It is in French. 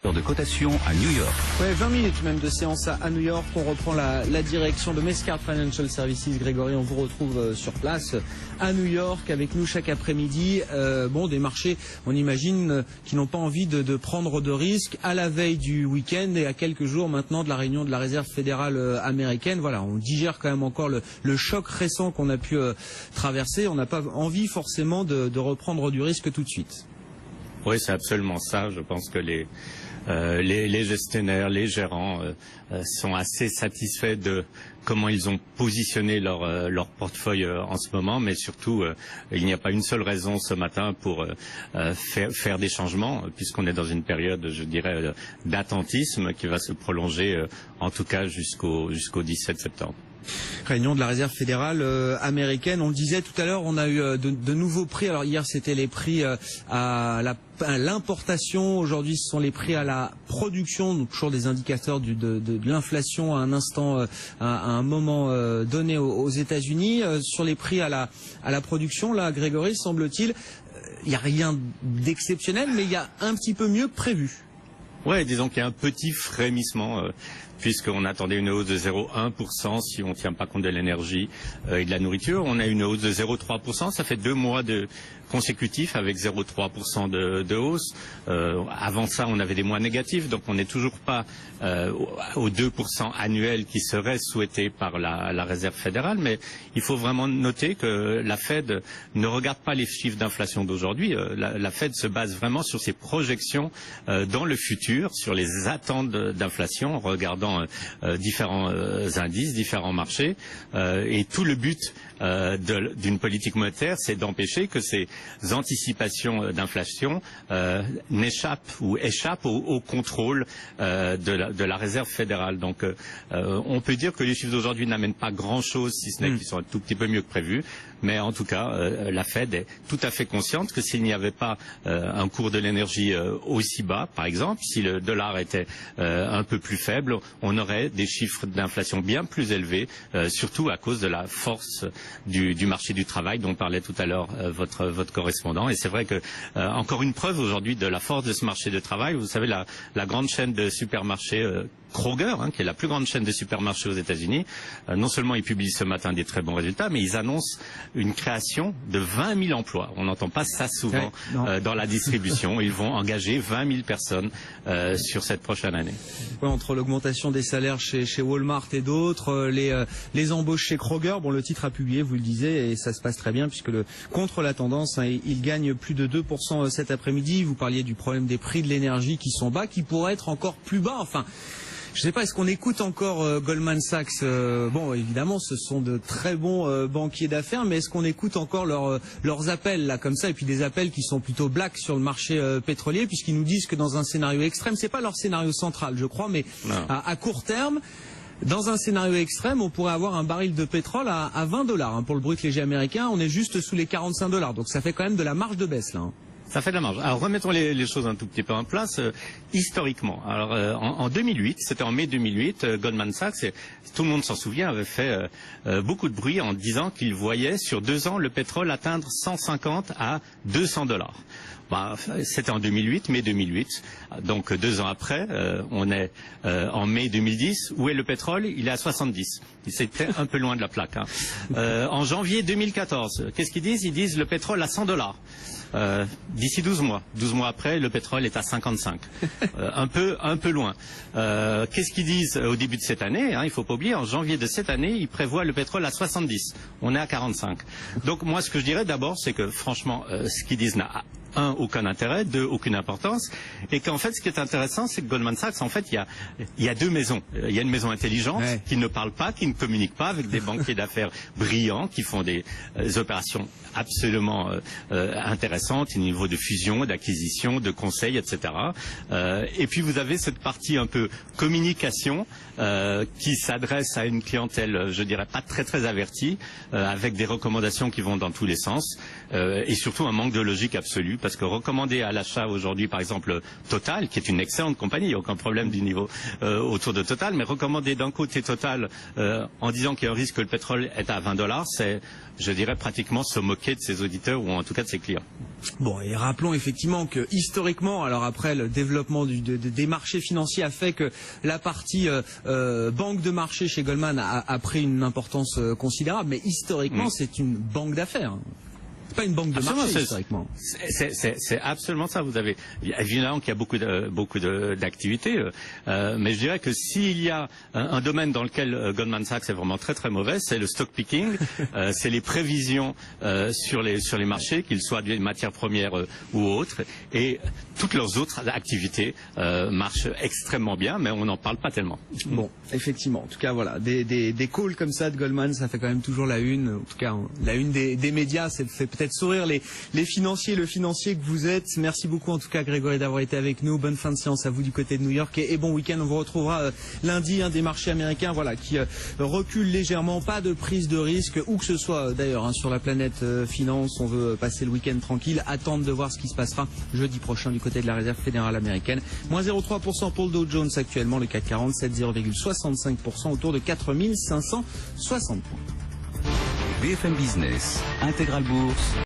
directeur de cotation à New York. Ouais, 20 minutes même de séance à New York. On reprend la direction de Mescard Financial Services. Grégory, on vous retrouve sur place à New York avec nous chaque après-midi. Des marchés, on imagine, qui n'ont pas envie de prendre de risques à la veille du week-end et à quelques jours maintenant de la réunion de la Réserve fédérale américaine. Voilà, on digère quand même encore le choc récent qu'on a pu traverser. On n'a pas envie forcément de reprendre du risque tout de suite. Oui, c'est absolument ça. Je pense que les gestionnaires, les gérants sont assez satisfaits de comment ils ont positionné leur portefeuille en ce moment, mais surtout il n'y a pas une seule raison ce matin pour faire des changements, puisqu'on est dans une période, je dirais, d'attentisme qui va se prolonger en tout cas jusqu'au 17 septembre. Réunion de la Réserve fédérale américaine. On le disait tout à l'heure, on a eu de nouveaux prix. Alors hier c'était les prix à l'importation. Aujourd'hui ce sont les prix à la production. Donc toujours des indicateurs de l'inflation à un instant, à un moment donné aux États-Unis. Sur les prix à la production, là, Grégory, semble-t-il, il n'y a rien d'exceptionnel, mais il y a un petit peu mieux que prévu. Ouais, disons qu'il y a un petit frémissement, puisqu'on attendait une hausse de 0,1% si on ne tient pas compte de l'énergie et de la nourriture. On a une hausse de 0,3%, ça fait 2 mois consécutifs avec 0,3% de hausse. Avant ça, on avait des mois négatifs, donc on n'est toujours pas au 2% annuel qui serait souhaité par la Réserve fédérale, mais il faut vraiment noter que la Fed ne regarde pas les chiffres d'inflation d'aujourd'hui. La Fed se base vraiment sur ses projections dans le futur, sur les attentes d'inflation, en regardant différents indices, différents marchés, et tout le but d'une politique monétaire, c'est d'empêcher que ces anticipations d'inflation n'échappent ou échappent au contrôle de la Réserve fédérale. Donc on peut dire que les chiffres d'aujourd'hui n'amènent pas grand-chose, si ce n'est qu'ils sont un tout petit peu mieux que prévu. Mais en tout cas, la Fed est tout à fait consciente que s'il n'y avait pas un cours de l'énergie aussi bas, par exemple, si le dollar était un peu plus faible, on aurait des chiffres d'inflation bien plus élevés, surtout à cause de la force du marché du travail dont parlait tout à l'heure votre correspondant. Et c'est vrai que encore une preuve aujourd'hui de la force de ce marché de travail. Vous savez, la grande chaîne de supermarchés Kroger, qui est la plus grande chaîne de supermarchés aux États-Unis, non seulement ils publient ce matin des très bons résultats, mais ils annoncent une création de 20 000 emplois. On n'entend pas ça souvent dans la distribution. Ils vont engager 20 000 personnes sur cette prochaine année. Ouais, entre l'augmentation des salaires chez Walmart et d'autres, les embauches chez Kroger, le titre a publié, vous le disiez, et ça se passe très bien puisque contre la tendance, il gagne plus de 2% cet après-midi. Vous parliez du problème des prix de l'énergie qui sont bas, qui pourraient être encore plus bas. Enfin, je ne sais pas, est-ce qu'on écoute encore Goldman Sachs? Évidemment, ce sont de très bons banquiers d'affaires, mais est-ce qu'on écoute encore leurs appels là comme ça, et puis des appels qui sont plutôt black sur le marché pétrolier, puisqu'ils nous disent que dans un scénario extrême, c'est pas leur scénario central, je crois, mais à court terme, dans un scénario extrême, on pourrait avoir un baril de pétrole à $20 pour le brut léger américain. On est juste sous les $45, donc ça fait quand même de la marge de baisse là. Ça fait de la marge. Alors remettons les choses un tout petit peu en place. Historiquement, alors en 2008, c'était en mai 2008, Goldman Sachs, et tout le monde s'en souvient, avait fait beaucoup de bruit en disant qu'il voyait sur 2 ans le pétrole atteindre 150 à $200. C'était en 2008, mai 2008. Donc 2 ans après, on est en mai 2010. Où est le pétrole? Il est à 70. C'était un peu loin de la plaque. En janvier 2014, qu'est-ce qu'ils disent? Ils disent le pétrole à $100. D'ici 12 mois. 12 mois après, le pétrole est à 55. Un peu loin. Qu'est-ce qu'ils disent au début de cette année? Il faut pas oublier, en janvier de cette année, ils prévoient le pétrole à 70. On est à 45. Donc moi, ce que je dirais d'abord, c'est que franchement, ce qu'ils disent n'a aucun intérêt, 2, aucune importance, et qu'en fait, ce qui est intéressant, c'est que Goldman Sachs, en fait, il y a 2 maisons. Il y a une maison intelligente qui ne parle pas, qui ne communique pas, avec des banquiers d'affaires brillants, qui font des opérations absolument intéressantes au niveau de fusion, d'acquisition, de conseil, etc. Et puis vous avez cette partie un peu communication qui s'adresse à une clientèle, je dirais pas très très avertie, avec des recommandations qui vont dans tous les sens, et surtout un manque de logique absolu, parce que recommander à l'achat aujourd'hui, par exemple, Total, qui est une excellente compagnie, aucun problème du niveau autour de Total, mais recommander d'un côté Total en disant qu'il y a un risque que le pétrole est à $20, c'est, je dirais, pratiquement se moquer de ses auditeurs ou en tout cas de ses clients. Bon, et rappelons effectivement que historiquement, alors après le développement des marchés financiers a fait que la partie banque de marché chez Goldman a pris une importance considérable, mais historiquement c'est une banque d'affaires. C'est pas une banque de marché historiquement. C'est absolument ça. Vous avez évidemment qu'il y a beaucoup d'activités, mais je dirais que s'il y a un domaine dans lequel Goldman Sachs est vraiment très très mauvais, c'est le stock picking, c'est les prévisions sur les marchés, qu'ils soient des matières premières ou autres, et toutes leurs autres activités marchent extrêmement bien, mais on n'en parle pas tellement. Bon, effectivement. En tout cas, voilà, des calls comme ça de Goldman, ça fait quand même toujours la une. En tout cas, la une des médias, c'est fait peut-être sourire les financiers, le financier que vous êtes. Merci beaucoup en tout cas Grégory d'avoir été avec nous. Bonne fin de séance à vous du côté de New York et bon week-end. On vous retrouvera lundi, des marchés américains voilà, qui reculent légèrement. Pas de prise de risque où que ce soit d'ailleurs sur la planète finance. On veut passer le week-end tranquille, attendre de voir ce qui se passera jeudi prochain du côté de la réserve fédérale américaine. Moins 0,3% pour le Dow Jones actuellement. Le CAC 40, 0,65% autour de 4560 points. BFM Business, Intégral Bourse.